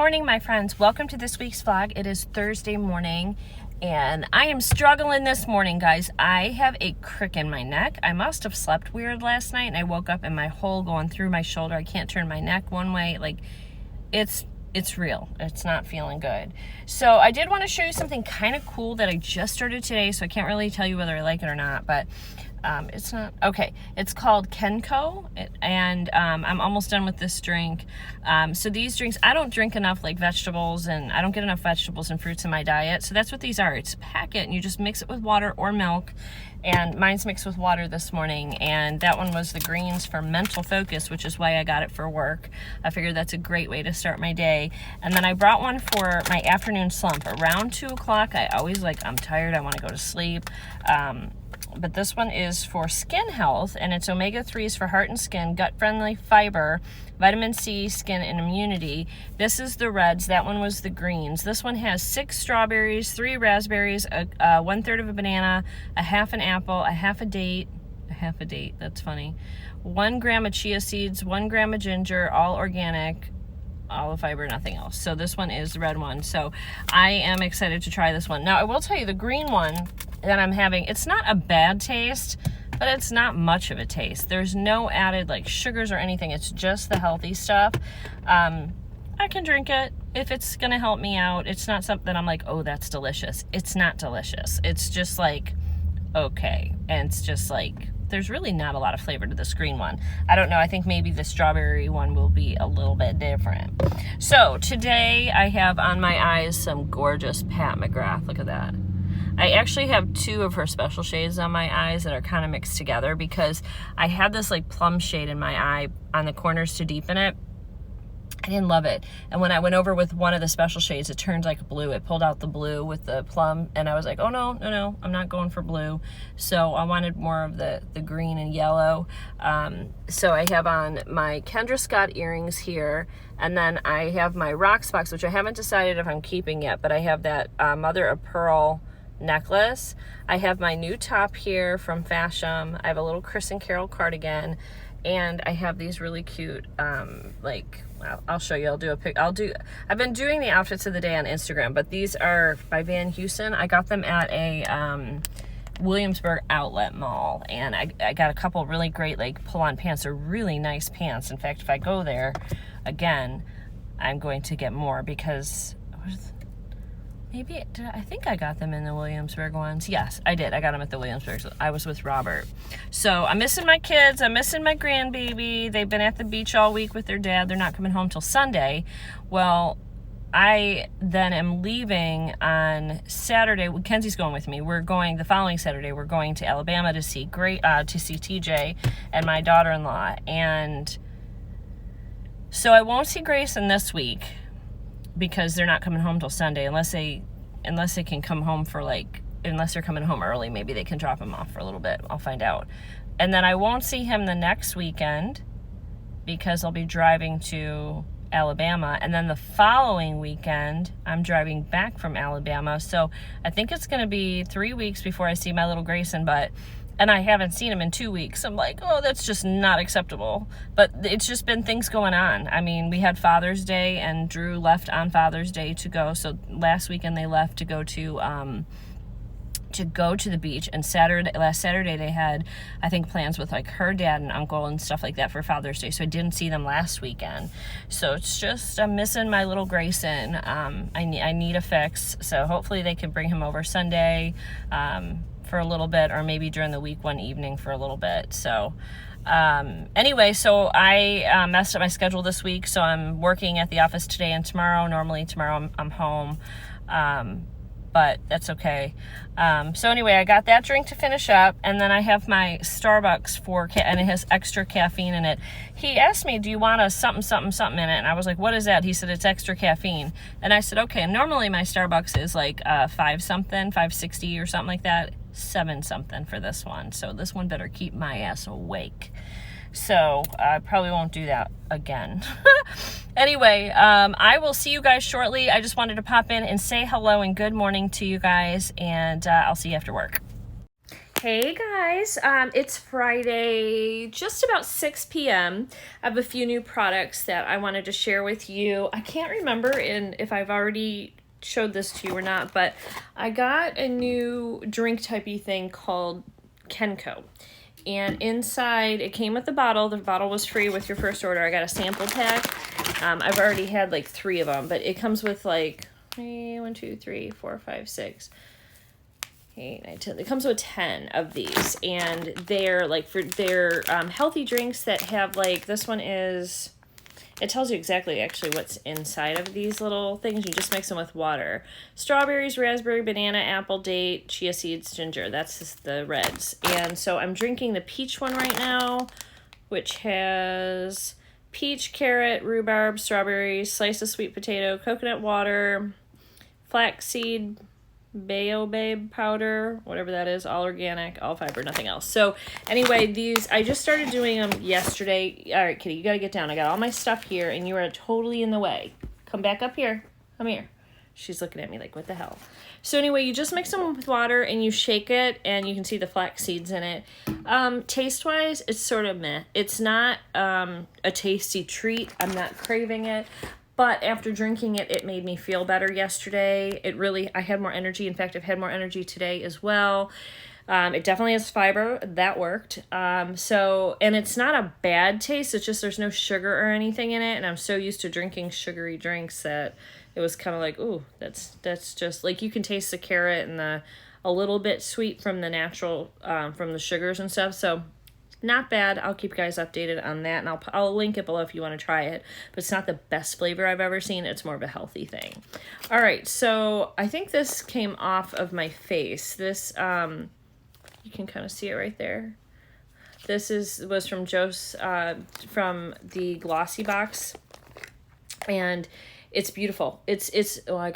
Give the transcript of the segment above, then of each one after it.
morning, my friends. Welcome to this week's vlog. It is Thursday morning and I am struggling this morning, guys. I have a crick in my neck. I must have slept weird last night and I woke up and my hole going through my shoulder. I can't turn my neck one way. Like, it's real. It's not feeling good. So I did want to show you something kind of cool that I just started today, so I can't really tell you whether I like it or not, but it's not okay. It's called Kenco, and I'm almost done with this drink. So these drinks, I don't drink enough like vegetables, and I don't get enough vegetables and fruits in my diet, so that's what these are. It's a packet and you just mix it with water or milk, and mine's mixed with water this morning, and that one was the greens for mental focus, which is why I got it for work. I figured that's a great way to start my day. And then I brought one for my afternoon slump around 2 o'clock. I always I'm tired, I want to go to sleep. But this one is for skin health, and it's omega-3s for heart and skin, gut-friendly fiber, vitamin C, skin, and immunity. This is the reds. That one was the greens. This one has 6 strawberries, 3 raspberries, 1/3 of a banana, a half an apple, a half a date, that's funny, 1 gram of chia seeds, 1 gram of ginger, all organic, olive fiber, nothing else. So this one is the red one. So I am excited to try this one. Now I will tell you, the green one that I'm having, it's not a bad taste, but it's not much of a taste. There's no added like sugars or anything. It's just the healthy stuff. I can drink it if it's gonna help me out. It's not something I'm like, oh, that's delicious. It's not delicious. It's just like, okay. And it's just like, there's really not a lot of flavor to this green one. I don't know. I think maybe the strawberry one will be a little bit different. So today I have on my eyes some gorgeous Pat McGrath. Look at that. I actually have 2 of her special shades on my eyes that are kind of mixed together because I had this like plum shade in my eye on the corners to deepen it. I didn't love it. And when I went over with one of the special shades, it turned like blue. It pulled out the blue with the plum, and I was like, oh no, I'm not going for blue. So I wanted more of the green and yellow. So I have on my Kendra Scott earrings here, and then I have my Rocks box, which I haven't decided if I'm keeping yet, but I have that mother of pearl necklace. I have my new top here from Fashion. I have a little Chris and Carol cardigan, and I have these really cute I'll show you. I've been doing the outfits of the day on Instagram, but these are by Van Heusen. I got them at a Williamsburg outlet mall, and I got a couple really great like pull-on pants. They're really nice pants. In fact, if I go there again, I'm going to get more because I think I got them in the Williamsburg ones. Yes, I did. I got them at the Williamsburg. I was with Robert. So I'm missing my kids. I'm missing my grandbaby. They've been at the beach all week with their dad. They're not coming home till Sunday. Well, I then am leaving on Saturday. Kenzie's going with me. The following Saturday, we're going to Alabama to see TJ and my daughter-in-law. And so I won't see Grayson this week, because they're not coming home till Sunday unless they can come home unless they're coming home early. Maybe they can drop him off for a little bit. I'll find out. And then I won't see him the next weekend because I'll be driving to Alabama. And then the following weekend, I'm driving back from Alabama. So I think it's going to be 3 weeks before I see my little Grayson, and I haven't seen him in 2 weeks. I'm like, oh, that's just not acceptable. But it's just been things going on. I mean, we had Father's Day, and Drew left on Father's Day to go. So last weekend they left to go to the beach. And last Saturday they had, I think, plans with like her dad and uncle and stuff like that for Father's Day. So I didn't see them last weekend. So it's just, I'm missing my little Grayson. I need a fix. So hopefully they can bring him over Sunday, for a little bit, or maybe during the week one evening for a little bit. So anyway, so I messed up my schedule this week, so I'm working at the office today and tomorrow. Normally tomorrow I'm home, but that's okay. So anyway, I got that drink to finish up, and then I have my Starbucks and it has extra caffeine in it. He asked me, do you want a something in it? And I was like, what is that? He said, it's extra caffeine. And I said, okay. Normally my Starbucks is like 5.60 or something like that. 7 something for this one. So this one better keep my ass awake. So I probably won't do that again. Anyway, I will see you guys shortly. I just wanted to pop in and say hello and good morning to you guys, and I'll see you after work. Hey guys, it's Friday, just about 6 p.m. I have a few new products that I wanted to share with you. I can't remember if I've already showed this to you or not, but I got a new drink typey thing called kenco. And inside, it came with the bottle. The bottle was free with your first order. I got a sample pack. I've already had like 3 of them, but it comes with like 1, 2, 3, 4, 5, 6. 8, 9, 10. It comes with 10 of these, and they're like healthy drinks that have like, this one is, it tells you exactly actually what's inside of these little things. You just mix them with water. Strawberries, raspberry, banana, apple, date, chia seeds, ginger. That's just the reds. And so I'm drinking the peach one right now, which has peach, carrot, rhubarb, strawberries, slice of sweet potato, coconut water, flaxseed, baobab powder, whatever that is, all organic, all fiber, nothing else. So anyway, these, I just started doing them yesterday. All right, Kitty, you got to get down. I got all my stuff here, and you are totally in the way. Come back up here. Come here. She's looking at me like, what the hell? So anyway, you just mix them with water, and you shake it, and you can see the flax seeds in it. Taste-wise, it's sort of meh. It's not a tasty treat. I'm not craving it. But after drinking it, it made me feel better yesterday. I had more energy. In fact, I've had more energy today as well. It definitely has fiber. That worked. And it's not a bad taste. It's just there's no sugar or anything in it. And I'm so used to drinking sugary drinks that it was kind of like, ooh, that's just like, you can taste the carrot and a little bit sweet from the natural, from the sugars and stuff. So not bad. I'll keep you guys updated on that, and I'll link it below if you want to try it. But it's not the best flavor I've ever seen. It's more of a healthy thing. All right, so I think this came off of my face. This, you can kind of see it right there. This was from Joe's, from the Glossy box, and it's beautiful. I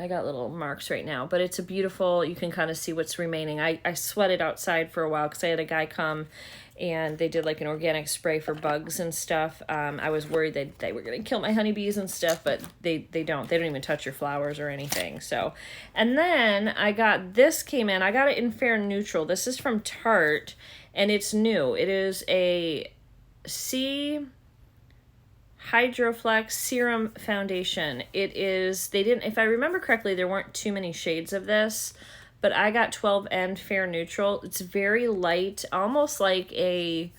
got little marks right now, but it's a beautiful, you can kind of see what's remaining. I sweated outside for a while because I had a guy come and they did like an organic spray for bugs and stuff. I was worried they were going to kill my honeybees and stuff, but they don't even touch your flowers or anything. So, and then I got it in Fair Neutral. This is from Tarte, and it's new. It is a Hydroflex Serum Foundation. If I remember correctly, there weren't too many shades of this, but I got 12N Fair Neutral. It's very light, almost like it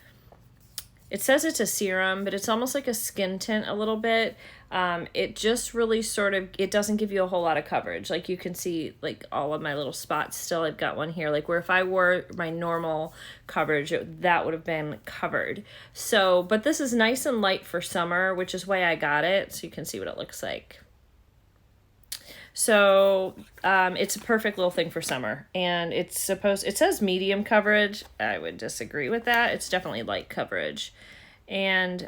says it's a serum, but it's almost like a skin tint a little bit. It just really it doesn't give you a whole lot of coverage. Like you can see like all of my little spots still. I've got one here, like where if I wore my normal coverage, that would have been covered. So, but this is nice and light for summer, which is why I got it. So you can see what it looks like. So, it's a perfect little thing for summer, and it says medium coverage. I would disagree with that. It's definitely light coverage. And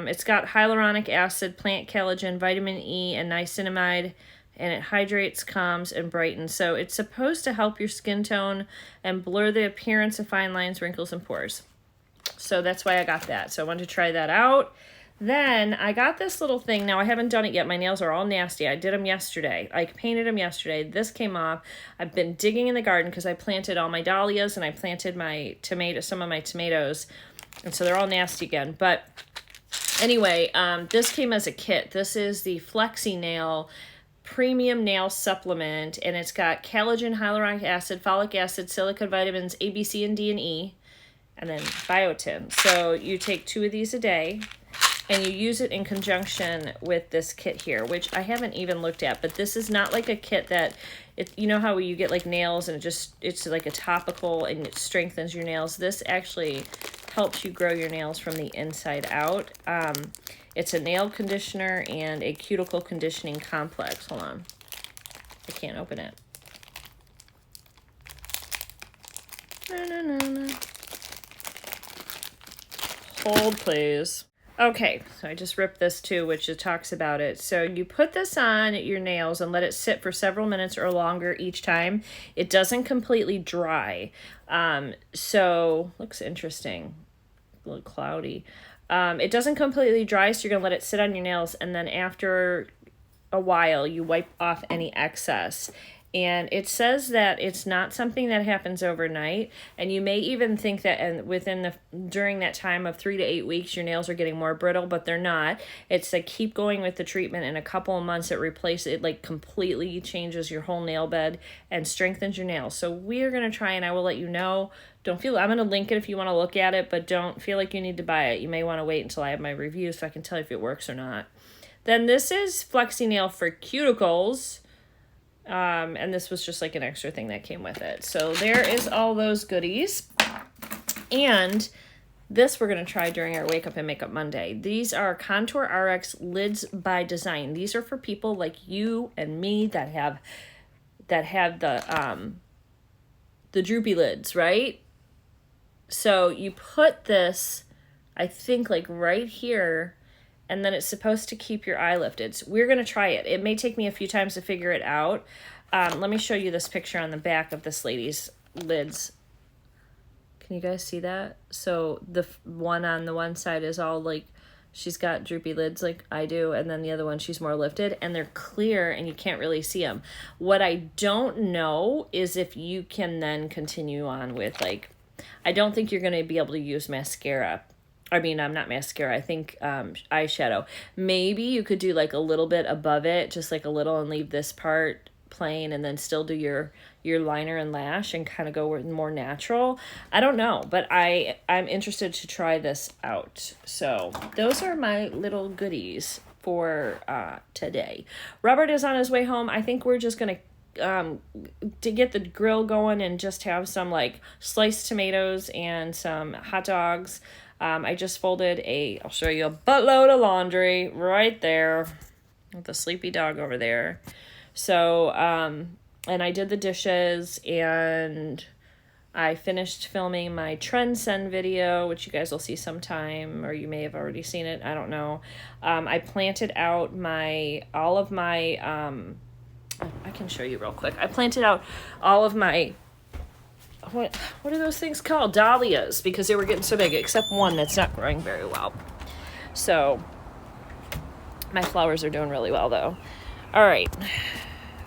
it's got hyaluronic acid, plant collagen, vitamin E, and niacinamide, and it hydrates, calms, and brightens. So it's supposed to help your skin tone and blur the appearance of fine lines, wrinkles, and pores. So that's why I got that. So I wanted to try that out. Then I got this little thing. Now I haven't done it yet. My nails are all nasty. I did them yesterday. I painted them yesterday. This came off. I've been digging in the garden because I planted all my dahlias and I planted some of my tomatoes. And so they're all nasty again. But anyway, this came as a kit. This is the Flexi Nail Premium Nail Supplement. And it's got collagen, hyaluronic acid, folic acid, silica vitamins, A, B, C, and D, and E. And then biotin. So you take 2 of these a day. And you use it in conjunction with this kit here, which I haven't even looked at. But this is not like a kit that, you know how you get like nails and it's like a topical and it strengthens your nails. This actually helps you grow your nails from the inside out. It's a nail conditioner and a cuticle conditioning complex. Hold on. I can't open it. No. Hold, please. Okay, so I just ripped this too, which it talks about it. So you put this on your nails and let it sit for several minutes or longer each time. It doesn't completely dry. So looks interesting. A little cloudy. It doesn't completely dry, so you're going to let it sit on your nails, and then after a while you wipe off any excess. And it says that it's not something that happens overnight, and you may even think that during that time of 3 to 8 weeks your nails are getting more brittle, but they're not. It's like keep going with the treatment. In a couple of months it like completely changes your whole nail bed and strengthens your nails. So we're going to try, and I will let you know. I'm going to link it if you want to look at it, but don't feel like you need to buy it. You may want to wait until I have my review so I can tell you if it works or not. Then this is Flexi Nail for cuticles. And this was just like an extra thing that came with it. So there is all those goodies. And this we're going to try during our Wake Up and Makeup Monday. These are Contour RX Lids by Design. These are for people like you and me that have the droopy lids, right? So you put this, I think, like right here, and then it's supposed to keep your eye lifted. So we're going to try it. It may take me a few times to figure it out. Let me show you this picture on the back of this lady's lids. Can you guys see that? So the one on the one side is all like, she's got droopy lids like I do, and then the other one she's more lifted, and they're clear and you can't really see them. What I don't know is if you can then continue on with, like, I don't think you're going to be able to use mascara. I mean, not mascara, I think eyeshadow. Maybe you could do like a little bit above it, just like a little, and leave this part plain, and then still do your liner and lash and kind of go more natural. I don't know, but I'm interested to try this out. So those are my little goodies for today. Robert is on his way home. I think we're just going to get the grill going and just have some like sliced tomatoes and some hot dogs. I just folded I'll show you, a buttload of laundry right there with the sleepy dog over there. So, and I did the dishes, and I finished filming my trend send video, which you guys will see sometime, or you may have already seen it. I don't know. I planted out all of my, I can show you real quick. I planted out all of my, what are those things called? Dahlias, because they were getting so big, except one that's not growing very well. So my flowers are doing really well though. All right,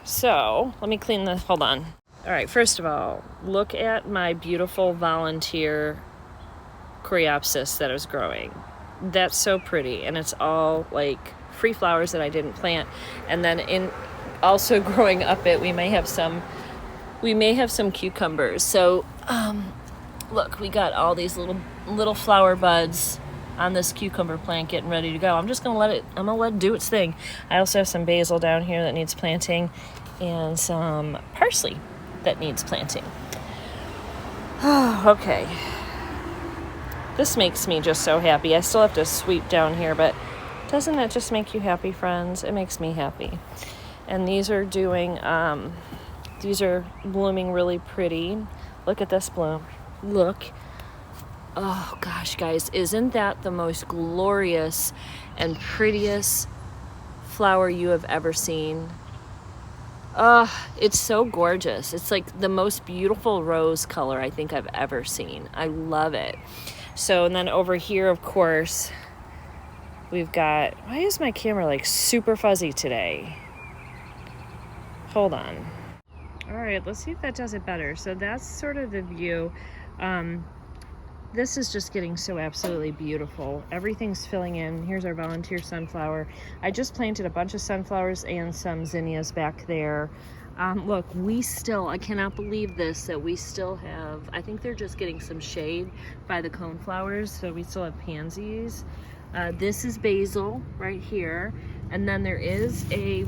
so let me clean this. Hold on. All right, first of all, look at my beautiful volunteer coreopsis that is growing. That's so pretty, and it's all like free flowers that I didn't plant. And then also growing up it, we may have some cucumbers. So look, we got all these little flower buds on this cucumber plant getting ready to go. I'm gonna let it do its thing. I also have some basil down here that needs planting, and some parsley that needs planting. Okay, this makes me just so happy. I still have to sweep down here, but doesn't that just make you happy, friends? It makes me happy. And these are blooming really pretty. Look at this bloom. Look. Oh gosh, guys, isn't that the most glorious and prettiest flower you have ever seen? It's so gorgeous. It's like the most beautiful rose color I think I've ever seen. I love it. So, and then over here, of course, we've got, why is my camera like super fuzzy today? Hold on. All right, let's see if that does it better. So that's sort of the view. This is just getting so absolutely beautiful. Everything's filling in. Here's our volunteer sunflower. I just planted a bunch of sunflowers and some zinnias back there. Look, I cannot believe this, that we still have, I think they're just getting some shade by the coneflowers, so we still have pansies. This is basil right here, and then there is a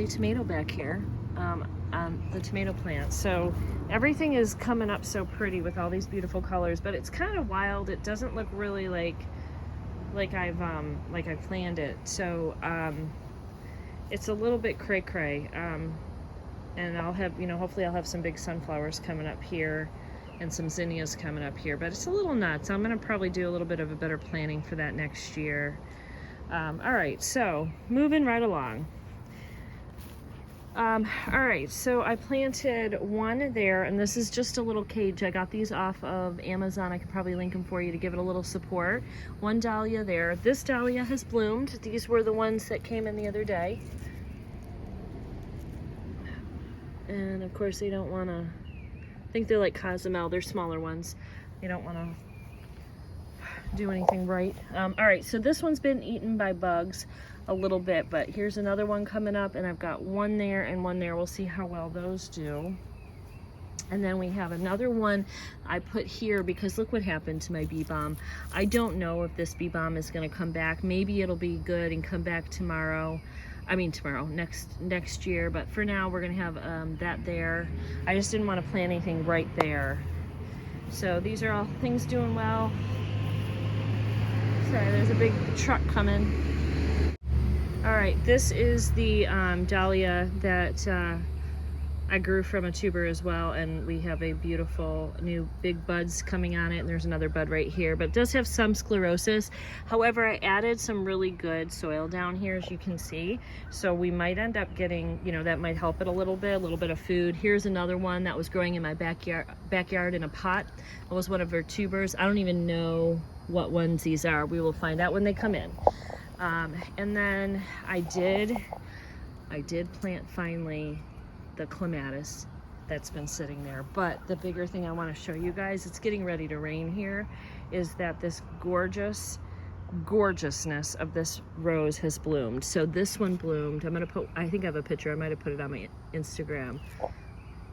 tomato back here. On the tomato plant. So everything is coming up so pretty with all these beautiful colors, but it's kind of wild. It doesn't look really like I've planned it. So it's a little bit cray-cray. And I'll have, hopefully I'll have some big sunflowers coming up here and some zinnias coming up here, but it's a little nuts. I'm gonna probably do a little bit of a better planning for that next year. All right, so moving right along. All right, so I planted one there, and this is just a little cage. I got these off of Amazon. I could probably link them for you to give it a little support. One dahlia there. This dahlia has bloomed. These were the ones that came in the other day. And of course they don't want to, I think they're like Cozumel, they're smaller ones. They don't want to do anything right. All right, so this one's been eaten by bugs a little bit, but here's another one coming up, and I've got one there and one there. We'll see how well those do. And then we have another one I put here because look what happened to my bee balm. I don't know if this bee balm is going to come back. Maybe it'll be good and come back tomorrow. Next year. But for now, we're going to have that there. I just didn't want to plant anything right there. So these are all things doing well. Sorry, there's a big truck coming. All right, this is the Dahlia that I grew from a tuber as well, and we have a beautiful new big buds coming on it, and there's another bud right here, but it does have some sclerosis. However, I added some really good soil down here, as you can see, so we might end up getting, you know, that might help it a little bit of food. Here's another one that was growing in my backyard in a pot. It was one of our tubers. I don't even know what ones these are. We will find out when they come in. And then I did plant finally the clematis that's been sitting there. But the bigger thing I want to show you guys, it's getting ready to rain here, is that this gorgeousness of this rose has bloomed. So this one bloomed. I think I have a picture. I might have put it on my Instagram.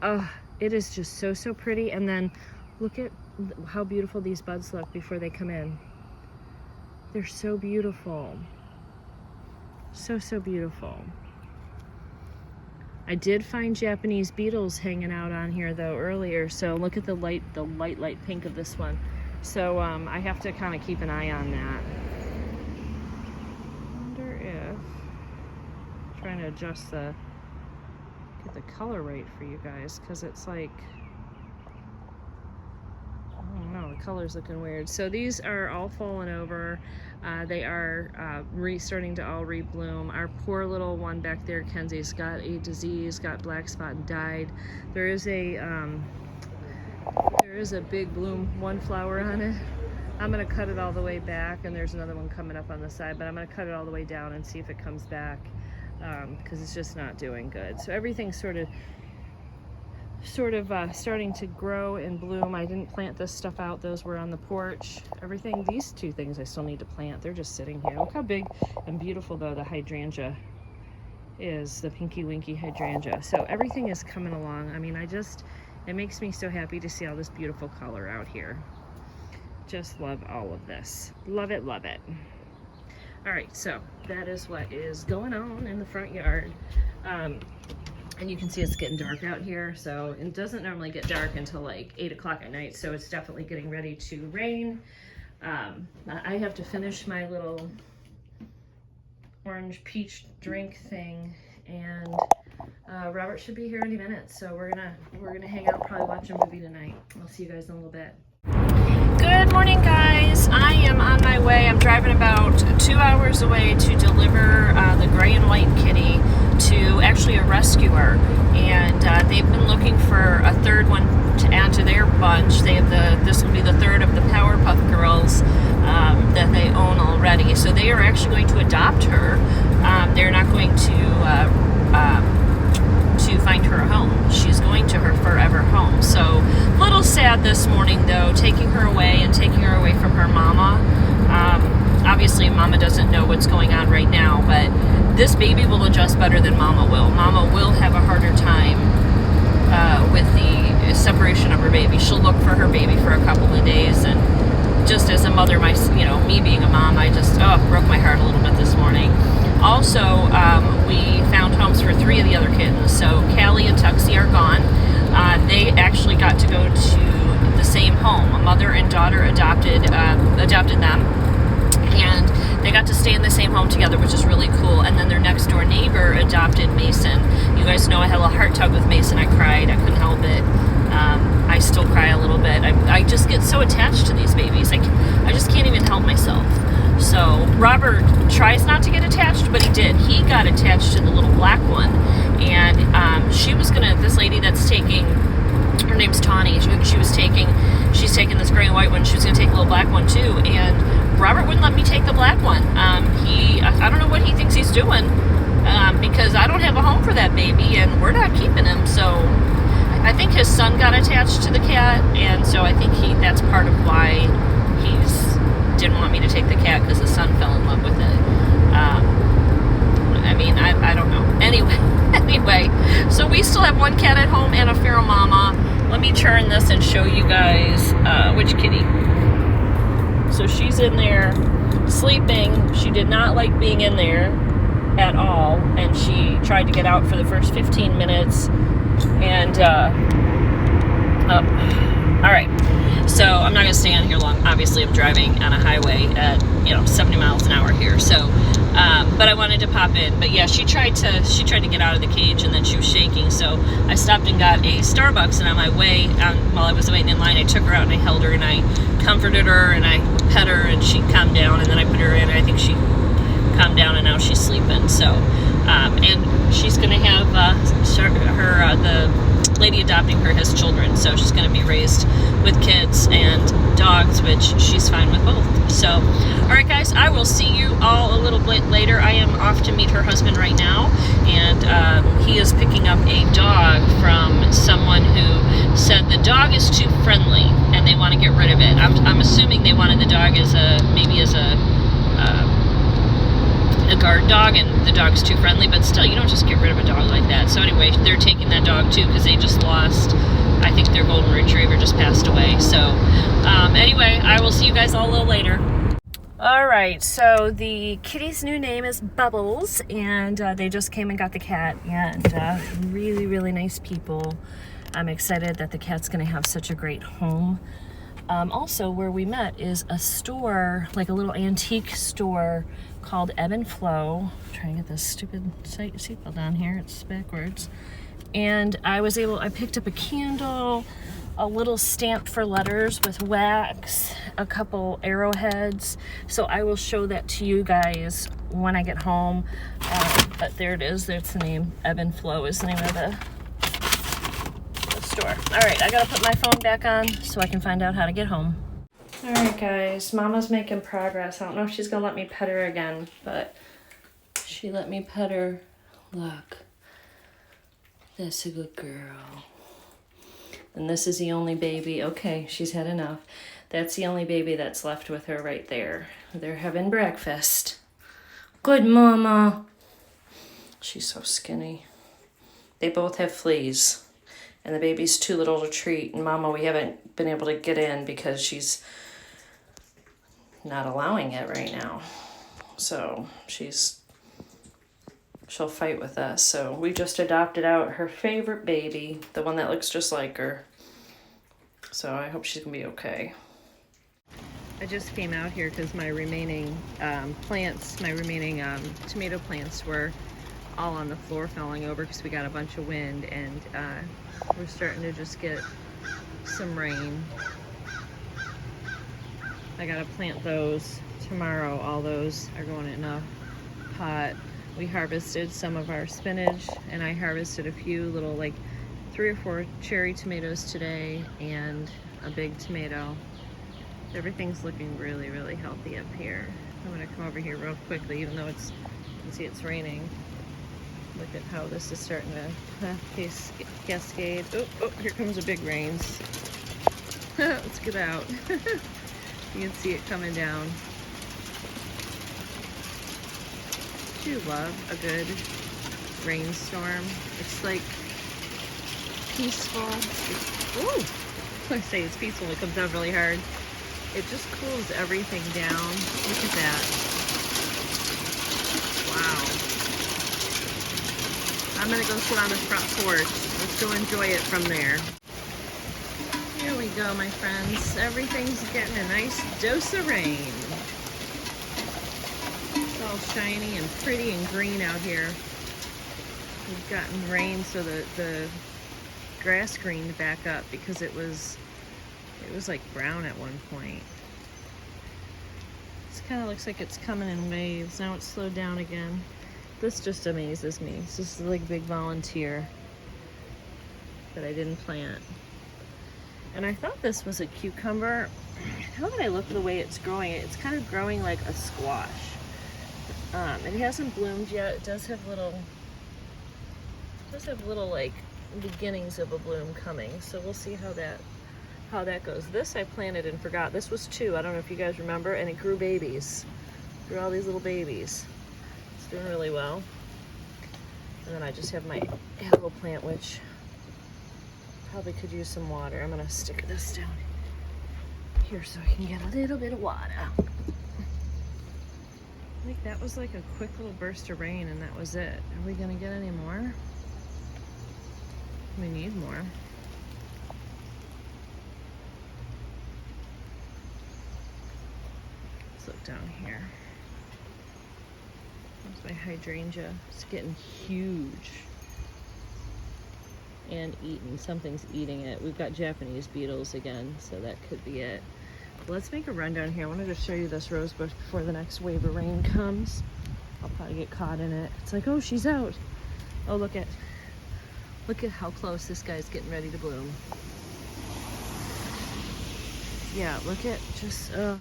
Oh, it is just so pretty. And then look at how beautiful these buds look before they come in. They're so beautiful. So beautiful. I did find Japanese beetles hanging out on here though earlier, so look at the light pink of this one. So I have to kind of keep an eye on that. I wonder if, trying to adjust get the color right for you guys, because it's like, I don't know, the color's looking weird. So these are all falling over. They are starting to all rebloom. Our poor little one back there, Kenzie's got a disease, got black spot and died. There is a big bloom, one flower on it. I'm gonna cut it all the way back, and there's another one coming up on the side, but I'm gonna cut it all the way down and see if it comes back, because it's just not doing good. So everything's sort of starting to grow and bloom. I didn't plant this stuff out. Those were on the porch. Everything, these two things I still need to plant. They're just sitting here. Look how big and beautiful though the hydrangea is, the pinky winky hydrangea. So everything is coming along. I mean, it makes me so happy to see all this beautiful color out here. Just love all of this. Love it, love it. All right, so that is what is going on in the front yard. And you can see it's getting dark out here, so it doesn't normally get dark until like 8 o'clock at night, so it's definitely getting ready to rain. I have to finish my little orange peach drink thing, and Robert should be here any minute, so we're gonna hang out, probably watch a movie tonight. I'll see you guys in a little bit. Good morning, guys. I am on my way. I'm driving about 2 hours away to deliver the gray and white kitty to actually a rescuer, and they've been looking for a third one to add to their bunch. They have this will be the third of the Powerpuff Girls that they own already. So they are actually going to adopt her. They're not going to find her a home. She's going to her forever home. So a little sad this morning though, taking her away from her mama. Obviously mama doesn't know what's going on right now, but this baby will adjust better than mama will. Mama will have a harder time with the separation of her baby. She'll look for her baby for a couple of days, and just as a mother, me being a mom, I just broke my heart a little bit this morning. Also, we found homes for 3 of the other kittens. So Callie and Tuxie are gone. They actually got to go to the same home. A mother and daughter adopted them, and they got to stay in the same home together, which is really cool. And then their next door neighbor adopted Mason. You guys know I had a little heart tug with Mason. I cried. I couldn't help it. I still cry a little bit. I just get so attached to these babies. I just can't even help myself. So Robert tries not to get attached, but he did. He got attached to the little black one, and this lady that's taking, her name's Tawny, she's taking this gray and white one. She was gonna take a little black one too, and Robert wouldn't let me take the black one. I don't know what he thinks he's doing, because I don't have a home for that baby, and we're not keeping him. So I think his son got attached to the cat, and so I think that's part of why he's didn't want me to take the cat, because his son fell in love with it. I mean, I don't know. Anyway, so we still have one cat at home and a feral mama. Let me turn this and show you guys which kitty. So she's in there sleeping. She did not like being in there at all, and she tried to get out for the first 15 minutes. And all right, so I'm not gonna stay on here long. Obviously I'm driving on a highway at 70 miles an hour here, so but I wanted to pop in. But yeah, she tried to get out of the cage, and then she was shaking, so I stopped and got a Starbucks, and on my way while I was waiting in line, I took her out and I held her and I comforted her and I pet her, and she calmed down, and then I put her in. I think she calmed down, and now she's sleeping. So and she's gonna have the lady adopting her has children, so she's going to be raised with kids and dogs, which she's fine with both. So all right guys, I will see you all a little bit later. I am off to meet her husband right now, and he is picking up a dog from someone who said the dog is too friendly and they want to get rid of it. I'm assuming they wanted the dog as a guard dog, and the dog's too friendly, but still, you don't just get rid of a dog like that. So anyway, they're taking that dog too, because they just lost, I think their golden retriever just passed away. So anyway, I will see you guys all a little later. All right, so the kitty's new name is Bubbles, and they just came and got the cat, and really, really nice people. I'm excited that the cat's gonna have such a great home. Also, where we met is a store, like a little antique store called Ebb and Flow. I'm trying to get this stupid seatbelt down here, it's backwards. And I picked up a candle, a little stamp for letters with wax, a couple arrowheads. So I will show that to you guys when I get home. But there it is, there's the name. Ebb and Flow is the name of the store. All right, I gotta put my phone back on so I can find out how to get home. All right guys, Mama's making progress. I don't know if she's gonna let me pet her again, but she let me pet her. Look, that's a good girl. And this is the only baby. Okay, she's had enough. That's the only baby that's left with her right there. They're having breakfast. Good mama. She's so skinny. They both have fleas. And the baby's too little to treat. And Mama, we haven't been able to get in because she's not allowing it right now. So she'll fight with us. So we just adopted out her favorite baby, the one that looks just like her. So I hope she's gonna be okay. I just came out here because my remaining tomato plants were all on the floor falling over because we got a bunch of wind, and we're starting to just get some rain. I gotta plant those tomorrow. All those are going in a pot. We harvested some of our spinach, and I harvested a few little, like 3 or 4 cherry tomatoes today and a big tomato. Everything's looking really, really healthy up here. I'm gonna come over here real quickly, even though you can see it's raining. Look at how this is starting to cascade. Oh, here comes a big rains. Let's get out. You can see it coming down. Do you love a good rainstorm? It's like peaceful. I say it's peaceful, it comes down really hard. It just cools everything down. Look at that. Wow. I'm gonna go sit on the front porch. Let's go enjoy it from there. Here we go, my friends. Everything's getting a nice dose of rain. It's all shiny and pretty and green out here. We've gotten rain so the grass greened back up because it was like brown at one point. This kind of looks like it's coming in waves. Now it's slowed down again. This just amazes me. This is like a big volunteer that I didn't plant. And I thought this was a cucumber. Now that I look at the way it's growing, it's kind of growing like a squash. It hasn't bloomed yet. It does have little like beginnings of a bloom coming. So we'll see how that goes. This I planted and forgot. This was 2. I don't know if you guys remember, and it grew babies. Grew all these little babies. It's doing really well. And then I just have my aloe plant, which probably could use some water. I'm gonna stick this down here so I can get a little bit of water. I think that was like a quick little burst of rain and that was it. Are we gonna get any more? We need more. Let's look down here. There's my hydrangea. It's getting huge and eaten. Something's eating it. We've got Japanese beetles again, so that could be it. Let's make a run down here. I wanted to show you this rose bush before the next wave of rain comes. I'll probably get caught in it. It's like, oh, she's out. Oh, look at how close this guy's getting ready to bloom. Yeah, look at just, Are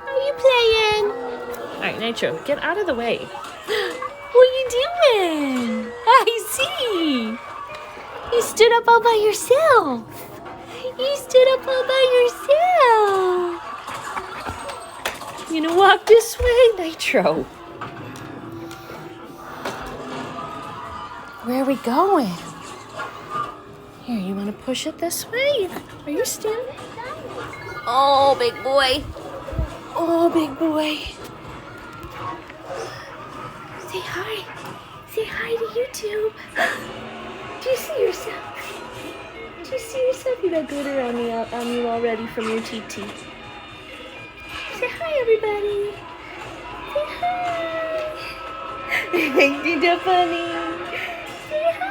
you playing? All right, Nitro, get out of the way. What are you doing? I see. You stood up all by yourself. You stood up all by yourself. You gonna walk this way, Nitro? Where are we going? Here, you want to push it this way? Are you standing? Oh, big boy. Oh, big boy. Say hi. Say hi to YouTube. Do you see yourself? Do you see yourself? You got glitter on you already from your TT. Say hi, everybody. Say hi. Ain't that funny? Say hi.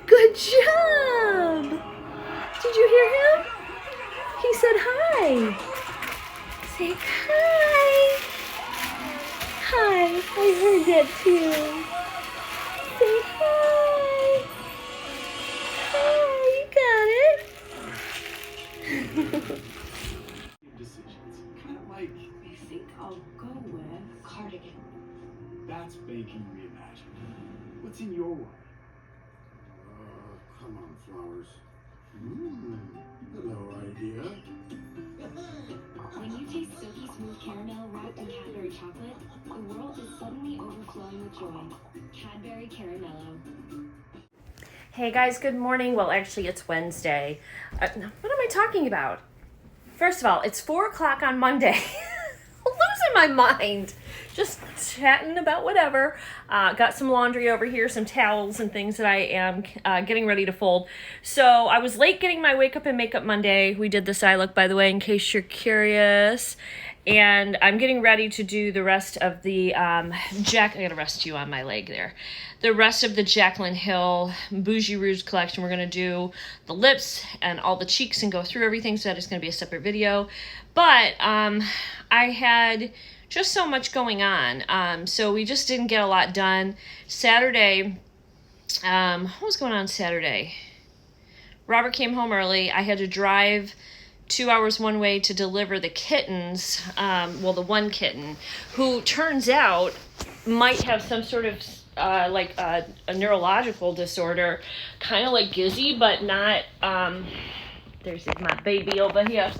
Good job. Did you hear him? He said hi. Say hi. Hi. I heard that too. Say hi. Hi. You got it. Decisions. Kind of like, I think I'll go with cardigan. that's baking reimagined. What's in your world? Come on, flowers. Hello, idea. When you taste silky smooth caramel wrapped in Cadbury chocolate, the world is suddenly overflowing with joy. Cadbury Caramello. Hey guys, good morning. Well, actually, it's Wednesday. What am I talking about? First of all, it's 4 o'clock on Monday. I'm losing my mind. Just chatting about whatever. Got some laundry over here, some towels and things that I am getting ready to fold. So I was late getting my Wake Up and Makeup Monday. We did this eye look, by the way, in case you're curious. And I'm getting ready to do the rest of the I gotta rest you on my leg there. The rest of the Jaclyn Hill Bougie Rouge collection. We're gonna do the lips and all the cheeks and go through everything. So that is gonna be a separate video. But I had just so much going on. So we just didn't get a lot done. Saturday, what was going on Saturday? Robert came home early. I had to drive 2 hours one way to deliver the kittens, the one kitten, who turns out might have some sort of a neurological disorder, kind of like Gizzy, but not, there's my baby over here.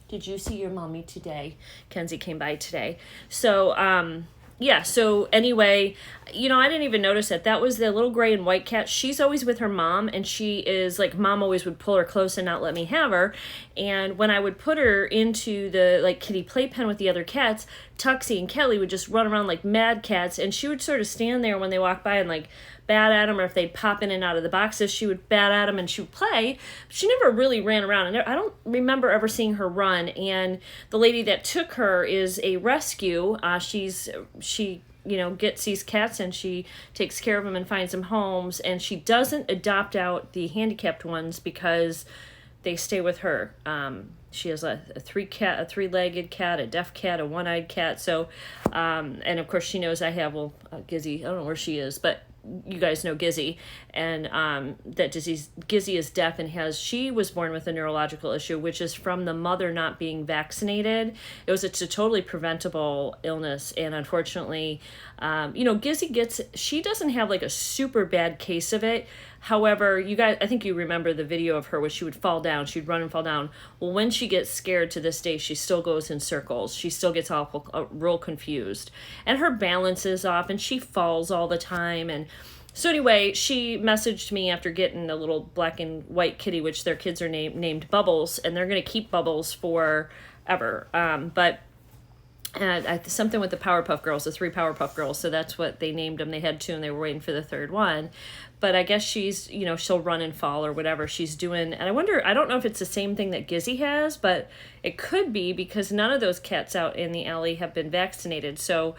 Did you see your mommy today? Kenzie came by today. So, yeah, so anyway, I didn't even notice that. That was the little gray and white cat. She's always with her mom, and she is, mom always would pull her close and not let me have her. And when I would put her into the, kitty playpen with the other cats, Tuxie and Kelly would just run around like mad cats, and she would sort of stand there when they walked by and, bat at them, or if they'd pop in and out of the boxes, she would bat at them and she would play. But she never really ran around, and I don't remember ever seeing her run. And the lady that took her is a rescue. She gets these cats and she takes care of them and finds them homes, and she doesn't adopt out the handicapped ones because they stay with her. She has a three-legged cat, a deaf cat, a one-eyed cat. So, and of course she knows I have, Gizzy, I don't know where she is, but you guys know Gizzy, and that Gizzy is deaf and she was born with a neurological issue, which is from the mother not being vaccinated. It's a totally preventable illness, and unfortunately, Gizzy she doesn't have like a super bad case of it. However, you guys, I think you remember the video of her where she would fall down, she'd run and fall down. Well, when she gets scared to this day, she still goes in circles. She still gets real confused, and her balance is off, and she falls all the time. And so anyway, she messaged me after getting a little black and white kitty, which their kids are named Bubbles, and they're going to keep Bubbles forever. But something with the Powerpuff Girls, the 3 Powerpuff Girls, so that's what they named them. They had 2 and they were waiting for the 3rd one. But I guess she's, she'll run and fall or whatever she's doing. And I don't know if it's the same thing that Gizzy has, but it could be, because none of those cats out in the alley have been vaccinated. So,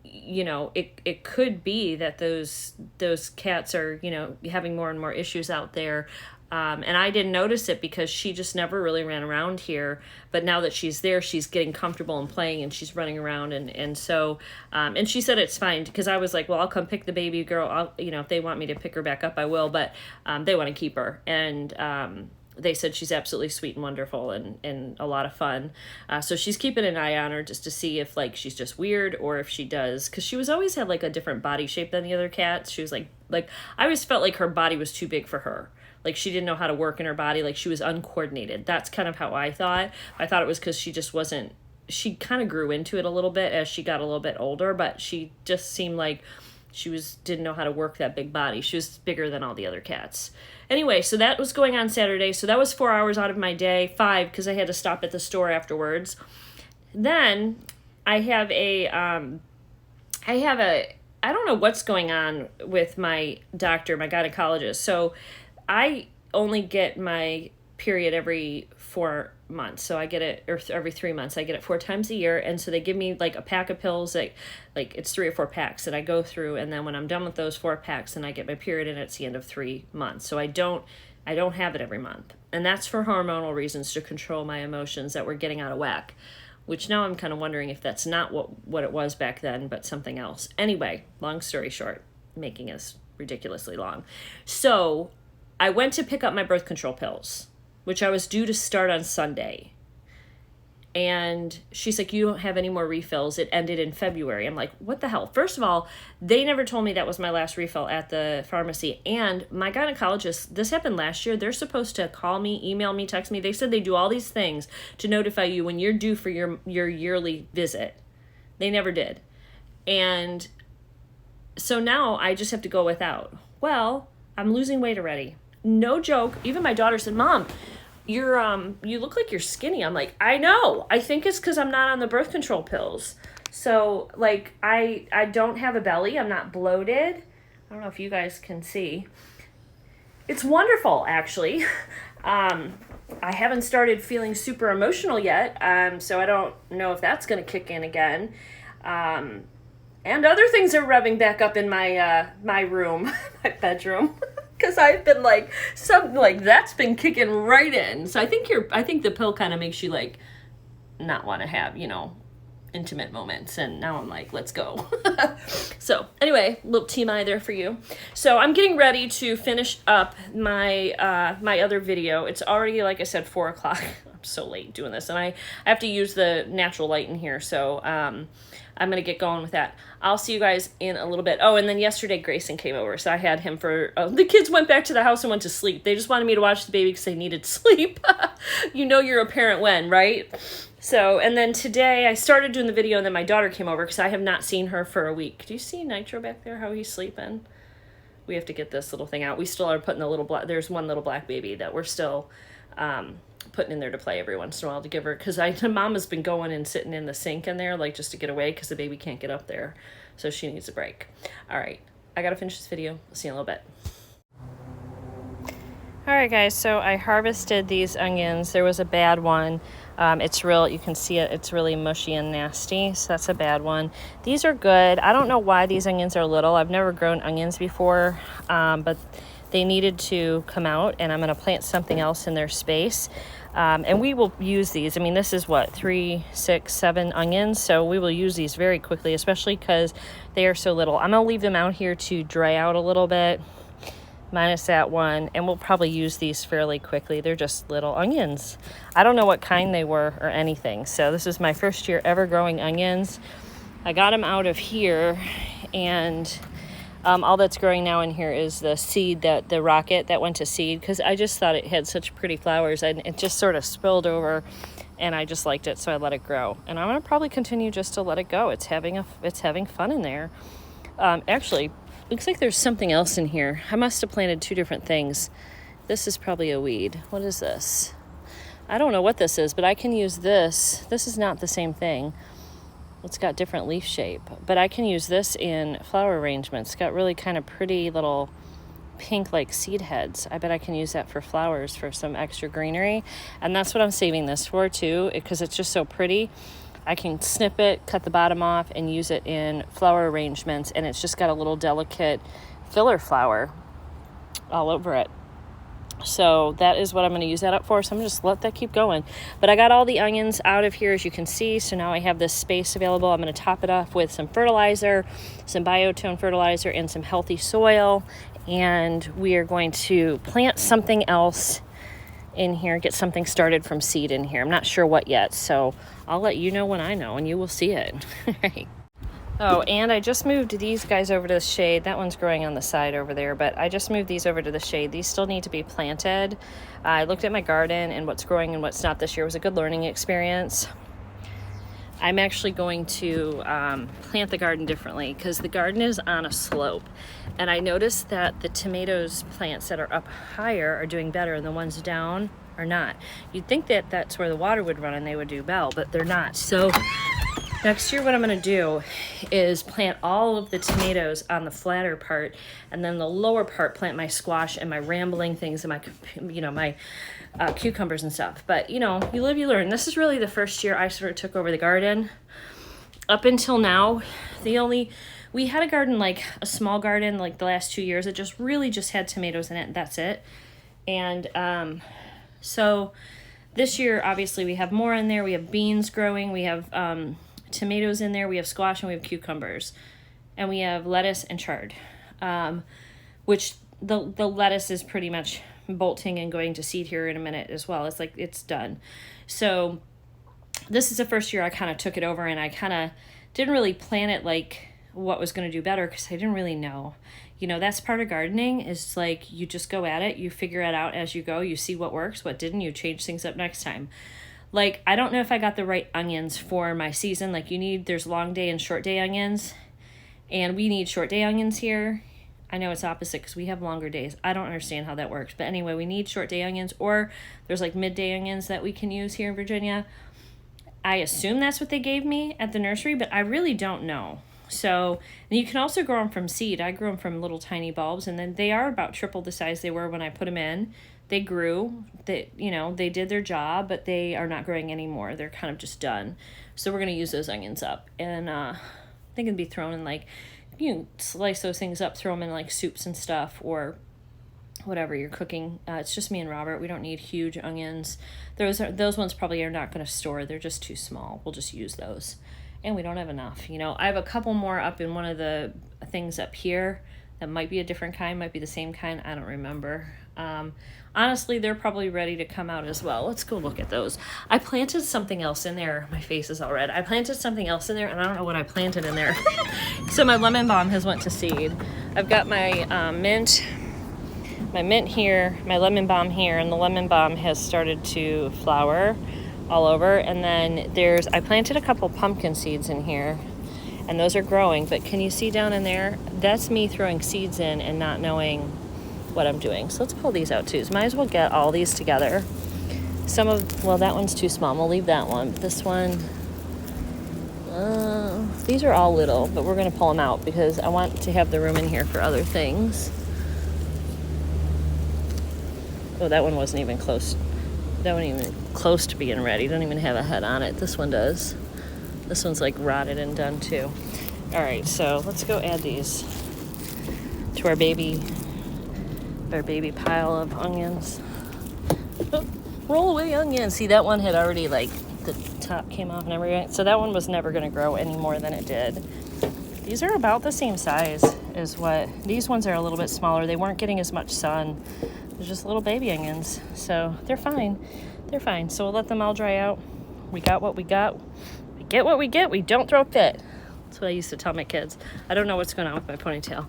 it could be that those cats are, having more and more issues out there. And I didn't notice it because she just never really ran around here. But now that she's there, she's getting comfortable and playing, and she's running around. And so, and she said it's fine, because I was like, well, I'll come pick the baby girl. If they want me to pick her back up, I will. But they want to keep her. And they said she's absolutely sweet and wonderful and a lot of fun. So she's keeping an eye on her just to see if like she's just weird, or if she does, because she was always had like a different body shape than the other cats. She was like I always felt like her body was too big for her. Like she didn't know how to work in her body. Like she was uncoordinated. That's kind of how I thought. I thought it was because she just wasn't, she kind of grew into it a little bit as she got a little bit older, but she just seemed like she didn't know how to work that big body. She was bigger than all the other cats. Anyway, so that was going on Saturday. So that was 4 hours out of my day, 5, because I had to stop at the store afterwards. Then I have I don't know what's going on with my doctor, my gynecologist. So I only get my period every 4 months. So I get it, or every 3 months. I get it 4 times a year. And so they give me like a pack of pills, like it's 3 or 4 packs that I go through. And then when I'm done with those 4 packs, then I get my period, and it's the end of 3 months. So I don't have it every month. And that's for hormonal reasons, to control my emotions that were getting out of whack, which now I'm kind of wondering if that's not what it was back then, but something else. Anyway, long story short, making this ridiculously long. So I went to pick up my birth control pills, which I was due to start on Sunday. And she's like, you don't have any more refills. It ended in February. I'm like, what the hell? First of all, they never told me that was my last refill at the pharmacy. And my gynecologist, this happened last year. They're supposed to call me, email me, text me. They said they do all these things to notify you when you're due for your yearly visit. They never did. And so now I just have to go without. Well, I'm losing weight already. No joke. Even my daughter said, Mom, you look like you're skinny. I'm like, I know. I think it's because I'm not on the birth control pills. So like I don't have a belly. I'm not bloated. I don't know if you guys can see. It's wonderful, actually. I haven't started feeling super emotional yet. So I don't know if that's going to kick in again. And other things are revving back up in my room, my bedroom. Because I've been that's been kicking right in. So I think the pill kind of makes you like not want to have, intimate moments. And now I'm like, let's go. So anyway, little TMI there for you. So I'm getting ready to finish up my other video. It's already, like I said, 4 o'clock. I'm so late doing this, and I have to use the natural light in here. So I'm going to get going with that. I'll see you guys in a little bit. Oh, and then yesterday Grayson came over, so I had him for... the kids went back to the house and went to sleep. They just wanted me to watch the baby because they needed sleep. You know you're a parent when, right? So, and then today I started doing the video, and then my daughter came over because I have not seen her for a week. Do you see Nitro back there, how he's sleeping? We have to get this little thing out. We still are putting the little black... There's one little black baby that we're still... putting in there to play every once in a while to give her, because Mom has been going and sitting in the sink in there, like just to get away, because the baby can't get up there, so she needs a break. All right, I gotta finish this video. I'll see you in a little bit. All right, guys, so I harvested these onions. There was a bad one. It's real, you can see it, it's really mushy and nasty, so that's a bad one. These are good. I don't know why these onions are little. I've never grown onions before, but they needed to come out, and I'm going to plant something else in their space. And we will use these. I mean, this is what, 3, 6, 7 onions. So we will use these very quickly, especially because they are so little. I'm going to leave them out here to dry out a little bit, minus that one. And we'll probably use these fairly quickly. They're just little onions. I don't know what kind they were or anything. So this is my first year ever growing onions. I got them out of here, and all that's growing now in here is the seed, that the rocket that went to seed, because I just thought it had such pretty flowers, and it just sort of spilled over, and I just liked it, so I let it grow. And I'm gonna probably continue just to let it go. It's having fun in there. Actually, looks like there's something else in here. I must have planted 2 different things. This is probably a weed. What is this? I don't know what this is, but I can use this. This is not the same thing. It's got different leaf shape, but I can use this in flower arrangements. It's got really kind of pretty little pink like seed heads. I bet I can use that for flowers for some extra greenery. And that's what I'm saving this for too, because it's just so pretty. I can snip it, cut the bottom off, and use it in flower arrangements. And it's just got a little delicate filler flower all over it. So that is what I'm going to use that up for. So I'm just let that keep going. But I got all the onions out of here, as you can see. So now I have this space available. I'm going to top it off with some fertilizer, some biotone fertilizer, and some healthy soil. And we are going to plant something else in here, get something started from seed in here. I'm not sure what yet. So I'll let you know when I know, and you will see it. Right. Oh, and I just moved these guys over to the shade. That one's growing on the side over there, but I just moved these over to the shade. These still need to be planted. I looked at my garden, and what's growing and what's not this year was a good learning experience. I'm actually going to plant the garden differently, because the garden is on a slope. And I noticed that the tomatoes plants that are up higher are doing better, and the ones down are not. You'd think that that's where the water would run and they would do well, but they're not. So next year what I'm going to do is plant all of the tomatoes on the flatter part, and then the lower part plant my squash and my rambling things and my cucumbers and stuff. But you live, you learn. This is really the first year I sort of took over the garden. Up until now, we had a garden, like a small garden, like the last 2 years. It just really just had tomatoes in it, and that's it. And so this year, obviously, we have more in there. We have beans growing. We have tomatoes in there. We have squash, and we have cucumbers. And we have lettuce and chard, which the lettuce is pretty much bolting and going to seed here in a minute as well. It's like it's done. So this is the first year I kind of took it over, and I kind of didn't really plan it like what was going to do better, because I didn't really know. That's part of gardening, is like you just go at it, you figure it out as you go, you see what works, what didn't, you change things up next time. Like, I don't know if I got the right onions for my season. Like, there's long day and short day onions, and we need short day onions here. I know it's opposite because we have longer days. I don't understand how that works. But anyway, we need short day onions, or there's like midday onions that we can use here in Virginia. I assume that's what they gave me at the nursery, but I really don't know. So, and you can also grow them from seed. I grew them from little tiny bulbs, and then they are about triple the size they were when I put them in. They grew, they did their job, but they are not growing anymore. They're kind of just done. So we're going to use those onions up. And they can be thrown in, like, you can slice those things up, throw them in like soups and stuff, or whatever you're cooking. It's just me and Robert. We don't need huge onions. Those ones probably are not going to store. They're just too small. We'll just use those. And we don't have enough. I have a couple more up in one of the things up here that might be a different kind, might be the same kind. I don't remember. Honestly, they're probably ready to come out as well. Let's go look at those. I planted something else in there. My face is all red. I planted something else in there, and I don't know what I planted in there. So my lemon balm has went to seed. I've got my mint here, my lemon balm here, and the lemon balm has started to flower all over. And then I planted a couple pumpkin seeds in here, and those are growing. But can you see down in there? That's me throwing seeds in and not knowing what I'm doing. So let's pull these out too. So might as well get all these together. That one's too small. We'll leave that one. But this one, these are all little, but we're going to pull them out because I want to have the room in here for other things. Oh, that one wasn't even close. That one even close to being ready. Doesn't even have a head on it. This one does. This one's like rotted and done too. All right, so let's go add these to our baby pile of onions. Oh, Roll away onion. See, that one had already, like, the top came off and everything. So that one was never going to grow any more than it did. These are about the same size as what... These ones are a little bit smaller. They weren't getting as much sun. They're just little baby onions. So they're fine. They're fine. So we'll let them all dry out. We got what we got. We get what we get. We don't throw a fit. That's what I used to tell my kids. I don't know what's going on with my ponytail.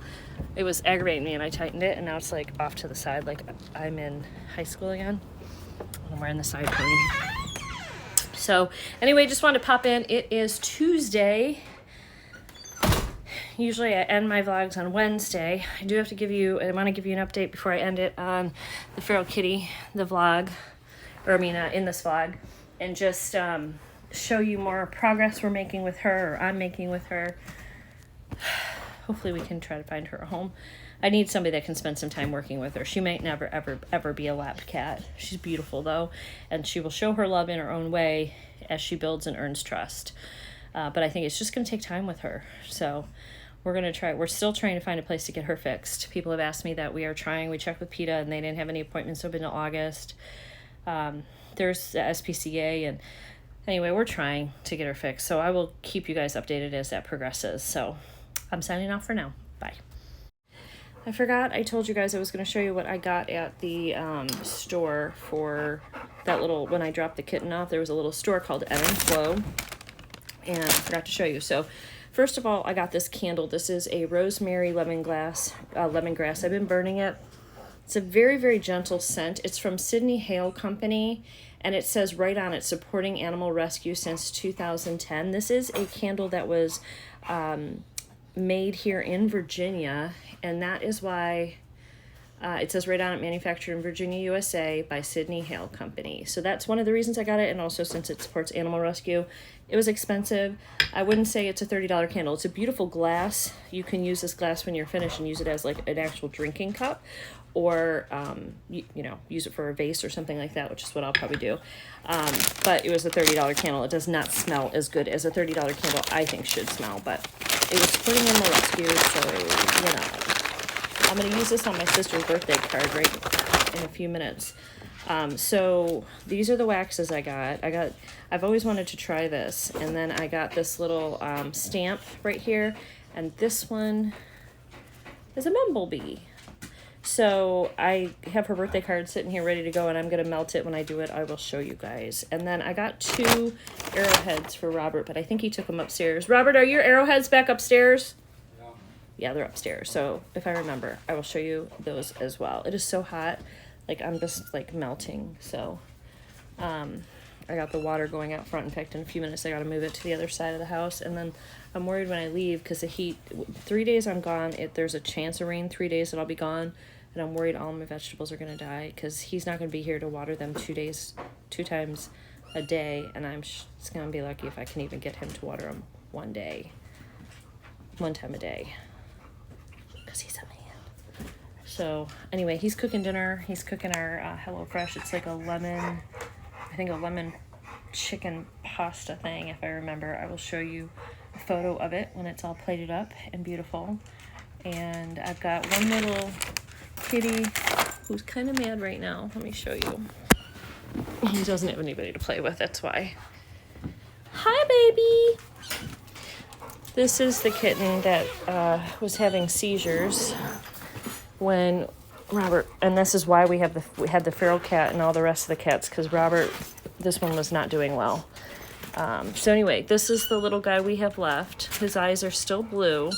It was aggravating me and I tightened it and now it's like off to the side like I'm in high school again. I'm wearing the side pony. So anyway, just wanted to pop in. It is Tuesday. Usually I end my vlogs on Wednesday. I want to give you an update before I end it on the feral kitty, the vlog, in this vlog, and just show you more progress we're making with her, or I'm making with her. Hopefully we can try to find her a home. I need somebody that can spend some time working with her. She might never, ever be a lap cat. She's beautiful, though, and she will show her love in her own way as she builds and earns trust. But I think it's just going to take time with her. So we're going to try. We're still trying to find a place to get her fixed. People have asked me that. We are trying. We checked with PETA, and they didn't have any appointments open until August. There's the SPCA, and anyway, we're trying to get her fixed. So I will keep you guys updated as that progresses. So I'm signing off for now. Bye. I forgot I told you guys I was going to show you what I got at the store for that little, when I dropped the kitten off, there was a little store called Ebb and Flow, and I forgot to show you. So first of all, I got this candle. This is a rosemary lemongrass. I've been burning it. It's a very, very gentle scent. It's from Sydney Hale Company, and it says right on it, supporting animal rescue since 2010. This is a candle that was made here in Virginia, and that is why it says right on it, manufactured in Virginia, USA by Sydney Hale Company. So that's one of the reasons I got it, and also since it supports animal rescue. It was expensive. I wouldn't say it's a $30 candle. It's a beautiful glass. You can use this glass when you're finished and use it as like an actual drinking cup, or use it for a vase or something like that, which is what I'll probably do. But it was a $30 candle. It does not smell as good as a $30 candle I think should smell, but it was supporting animal rescue, so I'm going to use this on my sister's birthday card right in a few minutes. So these are the waxes I got. I've always wanted to try this, and then I got this little stamp right here, and this one is a bumblebee. So I have her birthday card sitting here ready to go, and I'm going to melt it. When I do it, I will show you guys. And then I got 2 arrowheads for Robert, but I think he took them upstairs. Robert, are your arrowheads back upstairs? Yeah, they're upstairs. So if I remember, I will show you those as well. It is so hot. Like, I'm just, like, melting. So I got the water going out front. In fact, in a few minutes, I got to move it to the other side of the house. And then I'm worried when I leave because the heat, 3 days I'm gone. There's a chance of rain 3 days that I'll be gone. And I'm worried all my vegetables are going to die because he's not going to be here to water them 2 times a day. And I'm just going to be lucky if I can even get him to water them one time a day. Because he's a man. So anyway, he's cooking dinner. He's cooking our HelloFresh. It's like a lemon chicken pasta thing, if I remember. I will show you a photo of it when it's all plated up and beautiful. And I've got one little kitty who's kind of mad right now. Let me show you. He doesn't have anybody to play with, that's why. Hi, baby! This is the kitten that was having seizures when Robert, and this is why we had the feral cat and all the rest of the cats, because Robert, this one was not doing well. So anyway, this is the little guy we have left. His eyes are still blue.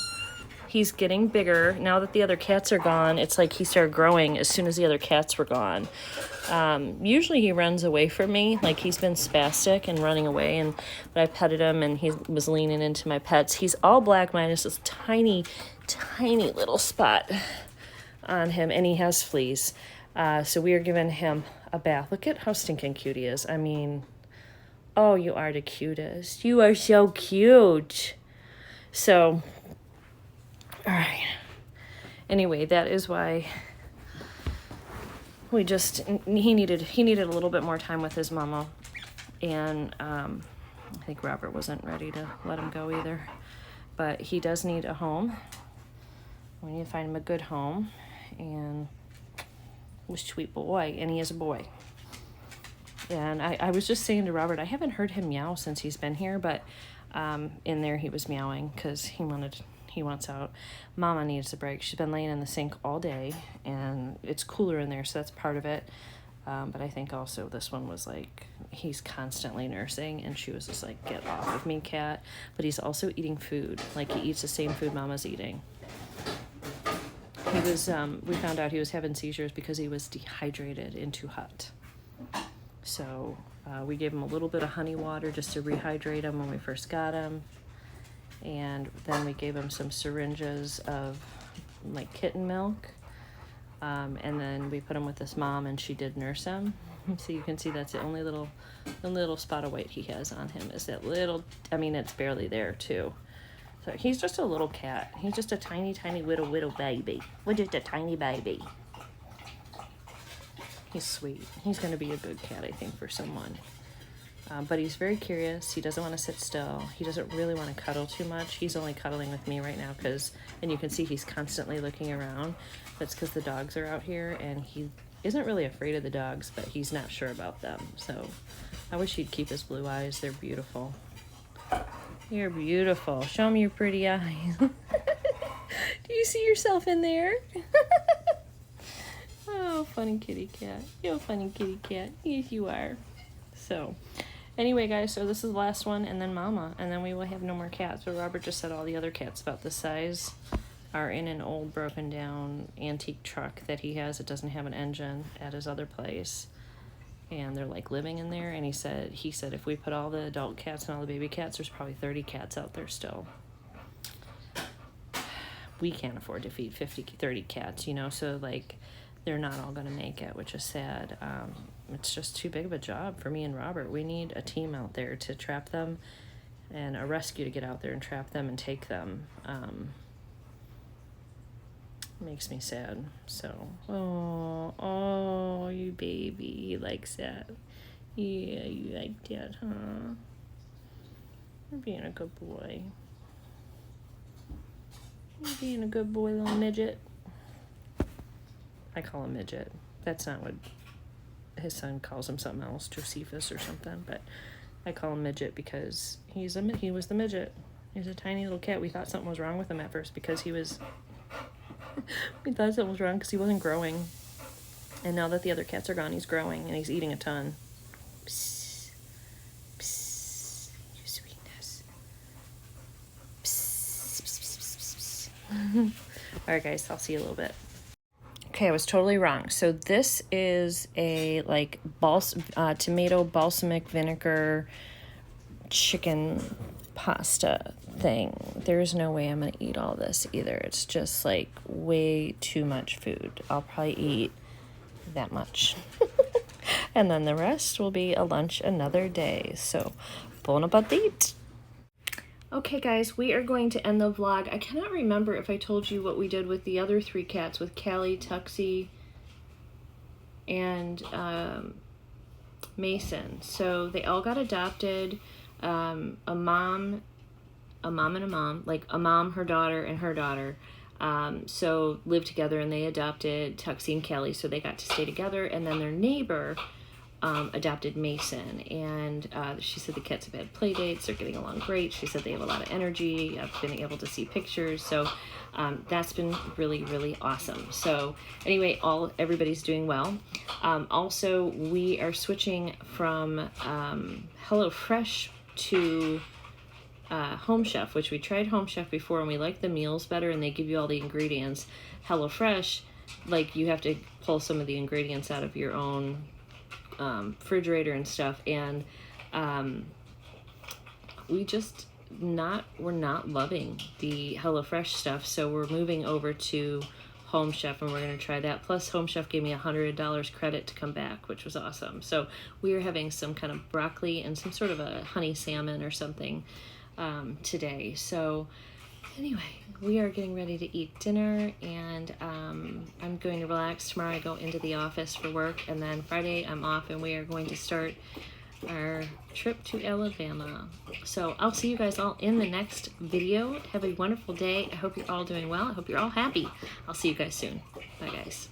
He's getting bigger. Now that the other cats are gone, it's like he started growing as soon as the other cats were gone. Usually he runs away from me, like he's been spastic and running away, but I petted him and he was leaning into my pets. He's all black minus this tiny, tiny little spot on him, and he has fleas. So we are giving him a bath. Look at how stinking cute he is. I mean, oh, you are the cutest. You are so cute. So, all right. Anyway, that is why he needed a little bit more time with his mama, and I think Robert wasn't ready to let him go either. But he does need a home. We need to find him a good home, and a sweet boy, and he is a boy. And I was just saying to Robert, I haven't heard him meow since he's been here, but in there he was meowing because he wants out. Mama needs a break. She's been laying in the sink all day, and it's cooler in there, so that's part of it. But I think also this one was like, he's constantly nursing, and she was just like, get off of me, cat. But he's also eating food. Like, he eats the same food Mama's eating. He was, we found out he was having seizures because he was dehydrated and too hot. So we gave him a little bit of honey water just to rehydrate him when we first got him. And then we gave him some syringes of like kitten milk. And then we put him with his mom, and she did nurse him. So you can see that's the only little spot of white he has on him is that little, I mean, it's barely there too. So he's just a little cat. He's just a tiny, tiny little baby. We're just a tiny baby. He's sweet. He's going to be a good cat, I think, for someone. But he's very curious. He doesn't want to sit still. He doesn't really want to cuddle too much. He's only cuddling with me right now and you can see he's constantly looking around. That's because the dogs are out here, and he isn't really afraid of the dogs, but he's not sure about them. So I wish he'd keep his blue eyes. They're beautiful. You're beautiful. Show me your pretty eyes. Do you see yourself in there? Oh, funny kitty cat. You're a funny kitty cat. Yes, you are. So, anyway, guys, so this is the last one, and then Mama, and then we will have no more cats. But Robert just said all the other cats about this size are in an old, broken-down antique truck that he has. It doesn't have an engine at his other place, and they're, like, living in there. And he said if we put all the adult cats and all the baby cats, there's probably 30 cats out there still. We can't afford to feed 30 cats, you know, so, like, they're not all going to make it, which is sad. It's just too big of a job for me and Robert. We need a team out there to trap them, and a rescue to get out there and trap them and take them. Makes me sad. So, oh, you baby, he likes that. Yeah, you like that, huh? You're being a good boy. You're being a good boy, little midget. I call him midget. That's not what his son calls him, something else, Josephus or something, but I call him midget because he was the midget. He's a tiny little cat. We thought something was wrong with him at first because we thought something was wrong because he wasn't growing. And now that the other cats are gone, he's growing, and he's eating a ton. Psst. Psst. You sweetness. Psst. Psst. Psst. Psst. All right, guys, I'll see you a little bit. Okay, I was totally wrong. So this is a like tomato balsamic vinegar chicken pasta thing. There's no way I'm gonna eat all this either. It's just like way too much food. I'll probably eat that much. And then the rest will be a lunch another day. So, bon appetit. Okay, guys, we are going to end the vlog. I cannot remember if I told you what we did with the other 3 cats, with Callie, Tuxie, and Mason. So they all got adopted. A mom, like a mom, her daughter, and her daughter. So lived together, and they adopted Tuxie and Callie, so they got to stay together. And then their neighbor adopted Mason, and she said the cats have had play dates. They're getting along great. She said they have a lot of energy. I've been able to see pictures, so that's been really, really awesome. So anyway, everybody's doing well. Also, we are switching from HelloFresh to Home Chef, which we tried Home Chef before, and we like the meals better, and they give you all the ingredients. HelloFresh, like, you have to pull some of the ingredients out of your own refrigerator and stuff, and we're not loving the HelloFresh stuff, so we're moving over to Home Chef, and we're going to try that. Plus, Home Chef gave me $100 credit to come back, which was awesome. So we are having some kind of broccoli and some sort of a honey salmon or something today. So anyway, we are getting ready to eat dinner, and I'm going to relax. Tomorrow I go into the office for work, and then Friday I'm off, and we are going to start our trip to Alabama. So I'll see you guys all in the next video. Have a wonderful day. I hope you're all doing well. I hope you're all happy. I'll see you guys soon. Bye, guys.